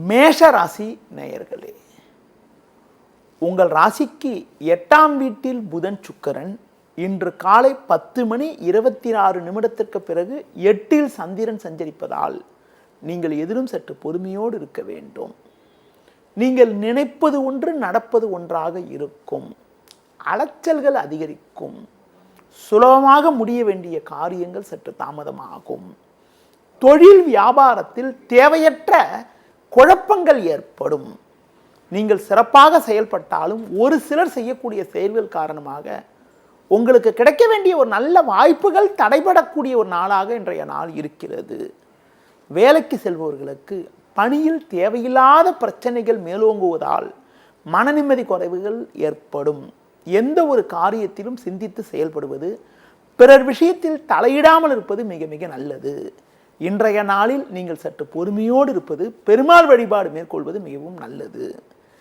மேஷ ராசி நேயர்களே, உங்கள் ராசிக்கு 8ஆம் வீட்டில் புதன் சுக்கிரன் இன்று காலை 10:26 பிறகு 8இல் சந்திரன் சஞ்சரிப்பதால் நீங்கள் எதிலும் சற்று பொறுமையோடு இருக்க வேண்டும். நீங்கள் நினைப்பது ஒன்று நடப்பது ஒன்றாக இருக்கும். அலைச்சல்கள் அதிகரிக்கும். சுலபமாக முடிய வேண்டிய காரியங்கள் சற்று தாமதமாகும். தொழில் வியாபாரத்தில் தேவையற்ற குழப்பங்கள் ஏற்படும். நீங்கள் சிறப்பாக செயல்பட்டாலும் ஒரு சிலர் செய்யக்கூடிய செயல்கள் காரணமாக உங்களுக்கு கிடைக்க வேண்டிய ஒரு நல்ல வாய்ப்புகள் தடைபடக்கூடிய ஒரு நாளாக இன்றைய நாள் இருக்கிறது. வேலைக்கு செல்பவர்களுக்கு பணியில் தேவையில்லாத பிரச்சனைகள் மேலோங்குவதால் மன நிம்மதி குறைவுகள் ஏற்படும். எந்த ஒரு காரியத்திலும் சிந்தித்து செயல்படுவது, பிறர் விஷயத்தில் தலையிடாமல் இருப்பது மிக மிக நல்லது. இன்றைய நாளில் நீங்கள் சற்று பொறுமையோடு இருப்பது, பெருமாள் வழிபாடு மேற்கொள்வது மிகவும் நல்லது.